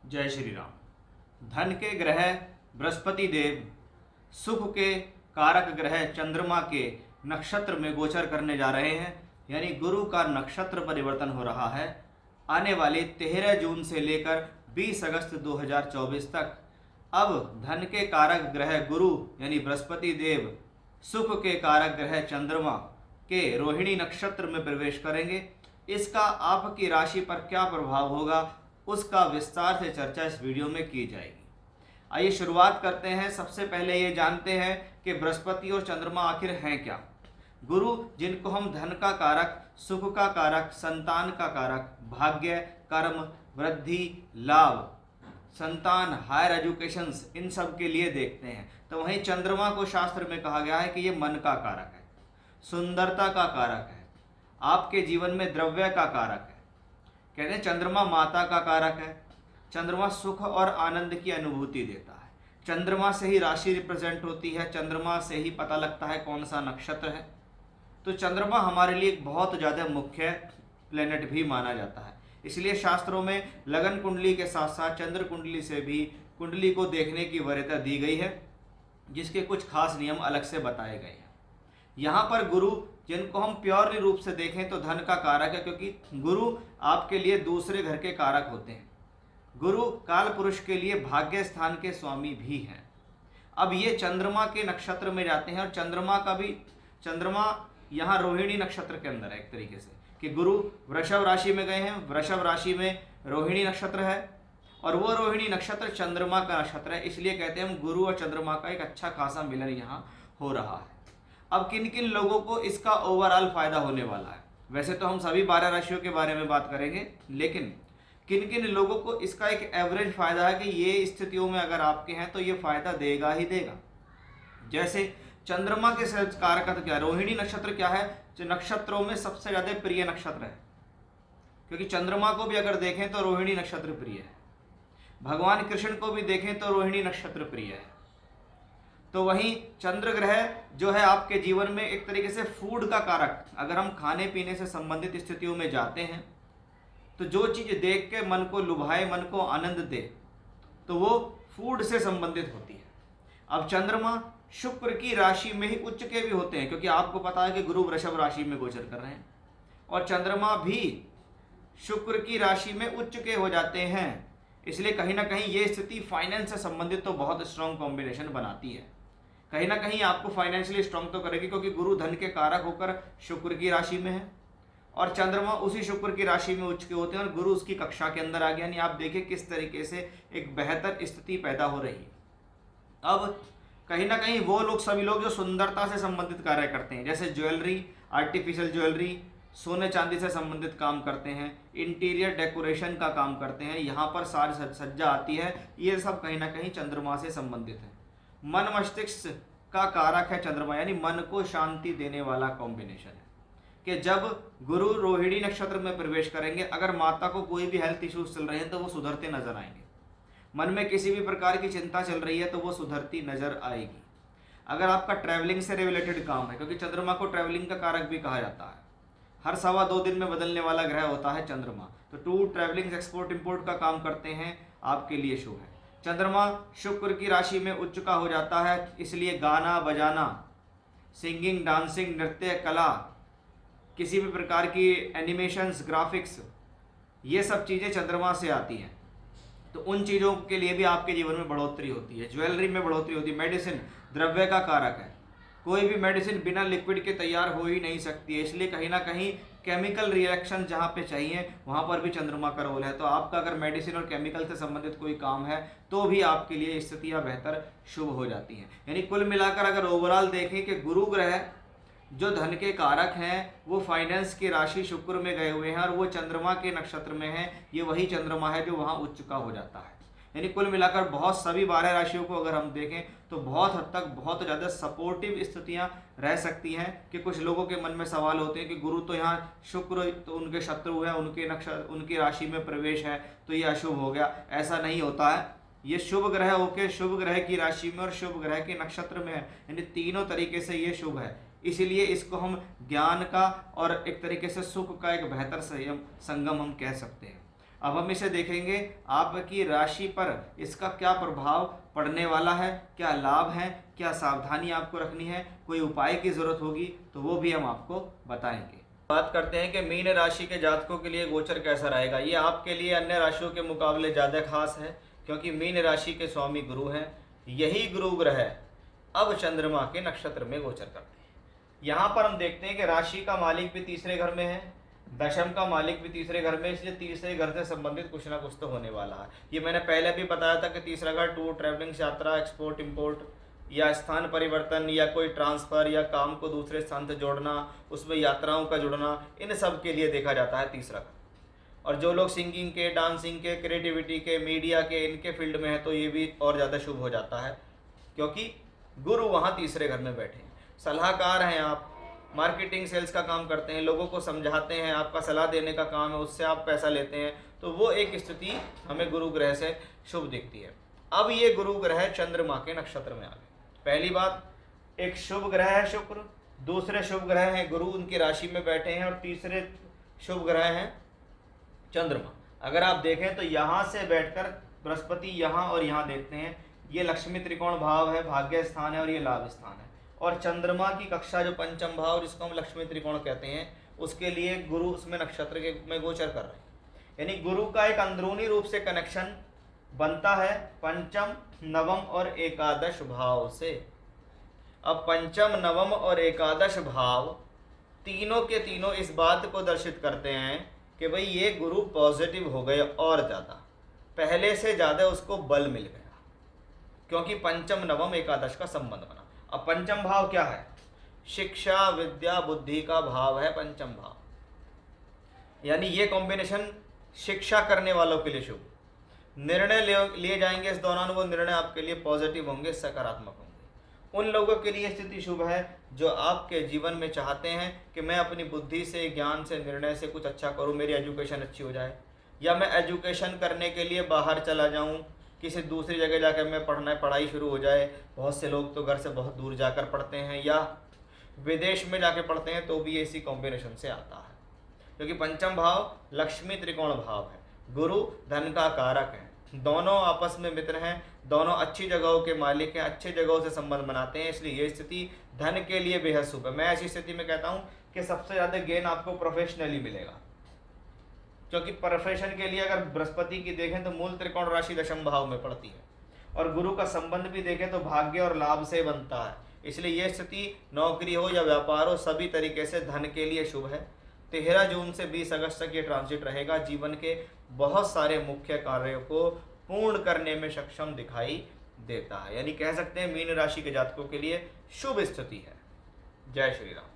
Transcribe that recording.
जय श्री राम। धन के ग्रह बृहस्पति देव सुख के कारक ग्रह चंद्रमा के नक्षत्र में गोचर करने जा रहे हैं, यानी गुरु का नक्षत्र परिवर्तन हो रहा है आने वाले 13 जून से लेकर 20 अगस्त 2024 तक। अब धन के कारक ग्रह गुरु यानी बृहस्पति देव सुख के कारक ग्रह चंद्रमा के रोहिणी नक्षत्र में प्रवेश करेंगे। इसका आपकी राशि पर क्या प्रभाव होगा उसका विस्तार से चर्चा इस वीडियो में की जाएगी। आइए शुरुआत करते हैं। सबसे पहले ये जानते हैं कि बृहस्पति और चंद्रमा आखिर हैं क्या। गुरु, जिनको हम धन का कारक, सुख का कारक, संतान का कारक, भाग्य, कर्म, वृद्धि, लाभ, संतान, हायर एजुकेशन, इन सब के लिए देखते हैं, तो वहीं चंद्रमा को शास्त्र में कहा गया है कि ये मन का कारक है, सुंदरता का कारक है, आपके जीवन में द्रव्य का कारक है। कहते हैं चंद्रमा माता का कारक है। चंद्रमा सुख और आनंद की अनुभूति देता है। चंद्रमा से ही राशि रिप्रेजेंट होती है, चंद्रमा से ही पता लगता है कौन सा नक्षत्र है। तो चंद्रमा हमारे लिए एक बहुत ज़्यादा मुख्य प्लेनेट भी माना जाता है। इसलिए शास्त्रों में लगन कुंडली के साथ साथ चंद्र कुंडली से भी कुंडली को देखने की वरीयता दी गई है, जिसके कुछ खास नियम अलग से बताए गए हैं। यहाँ पर गुरु, जिनको हम प्योरली रूप से देखें तो धन का कारक है, क्योंकि गुरु आपके लिए दूसरे घर के कारक होते हैं। गुरु काल पुरुष के लिए भाग्य स्थान के स्वामी भी हैं। अब ये चंद्रमा के नक्षत्र में जाते हैं और चंद्रमा यहाँ रोहिणी नक्षत्र के अंदर है। एक तरीके से कि गुरु वृषभ राशि में गए हैं, वृषभ राशि में रोहिणी नक्षत्र है और वो रोहिणी नक्षत्र चंद्रमा का नक्षत्र है। इसलिए कहते हैं हम गुरु और चंद्रमा का एक अच्छा खासा मिलन यहाँ हो रहा है। अब किन किन लोगों को इसका ओवरऑल फायदा होने वाला है। वैसे तो हम सभी 12 राशियों के बारे में बात करेंगे, लेकिन किन किन लोगों को इसका एक एवरेज फायदा है कि ये स्थितियों में अगर आपके हैं तो ये फायदा देगा ही देगा। जैसे चंद्रमा के कारक क्या है, रोहिणी नक्षत्र क्या है, जो नक्षत्रों में सबसे ज्यादा प्रिय नक्षत्र है, क्योंकि चंद्रमा को भी अगर देखें तो रोहिणी नक्षत्र प्रिय है, भगवान कृष्ण को भी देखें तो रोहिणी नक्षत्र प्रिय है। तो वहीं चंद्र ग्रह जो है आपके जीवन में एक तरीके से फूड का कारक, अगर हम खाने पीने से संबंधित स्थितियों में जाते हैं तो जो चीज़ देख के मन को लुभाए, मन को आनंद दे, तो वो फूड से संबंधित होती है। अब चंद्रमा शुक्र की राशि में ही उच्च के भी होते हैं, क्योंकि आपको पता है कि गुरु वृषभ राशि में गोचर कर रहे हैं और चंद्रमा भी शुक्र की राशि में उच्च के हो जाते हैं। इसलिए कहीं ना कहीं ये स्थिति फाइनेंस से संबंधित तो बहुत स्ट्रॉन्ग कॉम्बिनेशन बनाती है। कहीं ना कहीं आपको फाइनेंशियली स्ट्रॉन्ग तो करेगी, क्योंकि गुरु धन के कारक होकर शुक्र की राशि में है और चंद्रमा उसी शुक्र की राशि में उच्च के होते हैं और गुरु उसकी कक्षा के अंदर आ गया। यानी आप देखिए किस तरीके से एक बेहतर स्थिति पैदा हो रही है। अब कहीं ना कहीं वो लोग, सभी लोग जो सुंदरता से संबंधित कार्य करते हैं, जैसे ज्वेलरी, आर्टिफिशियल ज्वेलरी, सोने चांदी से संबंधित काम करते हैं, इंटीरियर डेकोरेशन का काम करते हैं, यहाँ पर साज सज्जा आती है, ये सब कहीं ना कहीं चंद्रमा से संबंधित है। मन मस्तिष्क का कारक है चंद्रमा, यानी मन को शांति देने वाला कॉम्बिनेशन है कि जब गुरु रोहिणी नक्षत्र में प्रवेश करेंगे, अगर माता को कोई भी हेल्थ इश्यूज चल रहे हैं तो वो सुधरते नजर आएंगे। मन में किसी भी प्रकार की चिंता चल रही है तो वो सुधरती नजर आएगी। अगर आपका ट्रैवलिंग से रिलेटेड काम है, क्योंकि चंद्रमा को ट्रैवलिंग का कारक भी कहा जाता है, हर 2.25 दिन में बदलने वाला ग्रह होता है चंद्रमा, तो टूर, ट्रैवलिंग, एक्सपोर्ट इंपोर्ट का काम करते हैं, आपके लिए शुभ है। चंद्रमा शुक्र की राशि में उच्च का हो जाता है, इसलिए गाना बजाना, सिंगिंग, डांसिंग, नृत्य कला, किसी भी प्रकार की एनिमेशंस, ग्राफिक्स, ये सब चीज़ें चंद्रमा से आती हैं। तो उन चीज़ों के लिए भी आपके जीवन में बढ़ोतरी होती है। ज्वेलरी में बढ़ोतरी होती है। मेडिसिन द्रव्य का कारक है, कोई भी मेडिसिन बिना लिक्विड के तैयार हो ही नहीं सकती है, इसलिए कहीं ना कहीं केमिकल रिएक्शन जहाँ पे चाहिए वहाँ पर भी चंद्रमा का रोल है। तो आपका अगर मेडिसिन और केमिकल से संबंधित कोई काम है तो भी आपके लिए स्थितियाँ बेहतर शुभ हो जाती हैं। यानी कुल मिलाकर अगर ओवरऑल देखें कि गुरु ग्रह जो धन के कारक हैं वो फाइनेंस की राशि शुक्र में गए हुए हैं और वो चंद्रमा के नक्षत्र में है, ये वही चंद्रमा है जो वहाँ उच्च का हो जाता है। यानी कुल मिलाकर बहुत सभी 12 राशियों को अगर हम देखें तो बहुत हद तक बहुत ज़्यादा सपोर्टिव स्थितियाँ रह सकती हैं। कि कुछ लोगों के मन में सवाल होते हैं कि गुरु तो यहाँ शुक्र तो उनके शत्रु है, उनकी राशि में प्रवेश है तो ये अशुभ हो गया। ऐसा नहीं होता है, ये शुभ ग्रह होके शुभ ग्रह की राशि में और शुभ ग्रह के नक्षत्र में है, यानी तीनों तरीके से ये शुभ है। इसीलिए इसको हम ज्ञान का और एक तरीके से सुख का एक बेहतर संगम हम कह सकते हैं। अब हम इसे देखेंगे आपकी राशि पर इसका क्या प्रभाव पड़ने वाला है, क्या लाभ है, क्या सावधानी आपको रखनी है, कोई उपाय की जरूरत होगी तो वो भी हम आपको बताएंगे। बात करते हैं कि मीन राशि के जातकों के लिए गोचर कैसा रहेगा। ये आपके लिए अन्य राशियों के मुकाबले ज़्यादा खास है क्योंकि मीन राशि के स्वामी गुरु हैं। यही गुरु ग्रह अब चंद्रमा के नक्षत्र में गोचर करते हैं। यहाँ पर हम देखते हैं कि राशि का मालिक भी तीसरे घर में है, दशम का मालिक भी तीसरे घर में, इसलिए तीसरे घर से संबंधित कुछ ना कुछ तो होने वाला है। ये मैंने पहले भी बताया था कि तीसरा घर टूर, ट्रैवलिंग, यात्रा, एक्सपोर्ट इंपोर्ट या स्थान परिवर्तन या कोई ट्रांसफ़र या काम को दूसरे स्थान से जोड़ना, उसमें यात्राओं का जुड़ना, इन सब के लिए देखा जाता है तीसरा घर। और जो लोग सिंगिंग के, डांसिंग के, क्रिएटिविटी के, मीडिया के, इनके फील्ड में है तो ये भी और ज़्यादा शुभ हो जाता है क्योंकि गुरु वहाँ तीसरे घर में बैठे हैं। सलाहकार हैं आप, मार्केटिंग सेल्स का काम करते हैं, लोगों को समझाते हैं, आपका सलाह देने का काम है, उससे आप पैसा लेते हैं, तो वो एक स्थिति हमें गुरु ग्रह से शुभ दिखती है। अब ये गुरु ग्रह चंद्रमा के नक्षत्र में आ गए। पहली बात, एक शुभ ग्रह है शुक्र, दूसरे शुभ ग्रह हैं गुरु, उनकी राशि में बैठे हैं, और तीसरे शुभ ग्रह हैं चंद्रमा। अगर आप देखें तो यहाँ से बैठकर बृहस्पति यहाँ और यहाँ देखते हैं, ये लक्ष्मी त्रिकोण भाव है, भाग्य स्थान है, और ये लाभ स्थान है। और चंद्रमा की कक्षा जो पंचम भाव जिसको हम लक्ष्मी त्रिकोण कहते हैं, उसके लिए गुरु उसमें नक्षत्र के में गोचर कर रहे हैं। यानी गुरु का एक अंदरूनी रूप से कनेक्शन बनता है पंचम, नवम और एकादश भाव से। अब पंचम, नवम और एकादश भाव तीनों के तीनों इस बात को दर्शित करते हैं कि भाई ये गुरु पॉजिटिव हो गए, और ज़्यादा पहले से ज़्यादा उसको बल मिल गया क्योंकि पंचम, नवम, एकादश का संबंध बना। अब पंचम भाव क्या है? शिक्षा, विद्या, बुद्धि का भाव है पंचम भाव। यानी ये कॉम्बिनेशन शिक्षा करने वालों के लिए शुभ। निर्णय लिए जाएंगे इस दौरान, वो निर्णय आपके लिए पॉजिटिव होंगे, सकारात्मक होंगे। उन लोगों के लिए स्थिति शुभ है जो आपके जीवन में चाहते हैं कि मैं अपनी बुद्धि से, ज्ञान से, निर्णय से कुछ अच्छा करूं, मेरी एजुकेशन अच्छी हो जाए, या मैं एजुकेशन करने के लिए बाहर चला जाऊं, किसी दूसरी जगह जाकर मैं पढ़ाई शुरू हो जाए। बहुत से लोग तो घर से बहुत दूर जाकर पढ़ते हैं या विदेश में जाके पढ़ते हैं, तो भी ये इसी कॉम्बिनेशन से आता है क्योंकि पंचम भाव लक्ष्मी त्रिकोण भाव है, गुरु धन का कारक है, दोनों आपस में मित्र हैं, दोनों अच्छी जगहों के मालिक हैं, अच्छी जगहों से संबंध बनाते हैं, इसलिए ये स्थिति धन के लिए बेहद शुभ है। मैं ऐसी स्थिति में कहता हूँ कि सबसे ज़्यादा गेन आपको प्रोफेशनली मिलेगा क्योंकि प्रोफेशन के लिए अगर बृहस्पति की देखें तो मूल त्रिकोण राशि दशम भाव में पड़ती है, और गुरु का संबंध भी देखें तो भाग्य और लाभ से बनता है। इसलिए यह स्थिति नौकरी हो या व्यापार हो, सभी तरीके से धन के लिए शुभ है। 13 जून से 20 अगस्त तक ये ट्रांजिट रहेगा, जीवन के बहुत सारे मुख्य कार्यों को पूर्ण करने में सक्षम दिखाई देता है। यानी कह सकते हैं मीन राशि के जातकों के लिए शुभ स्थिति है। जय श्री राम।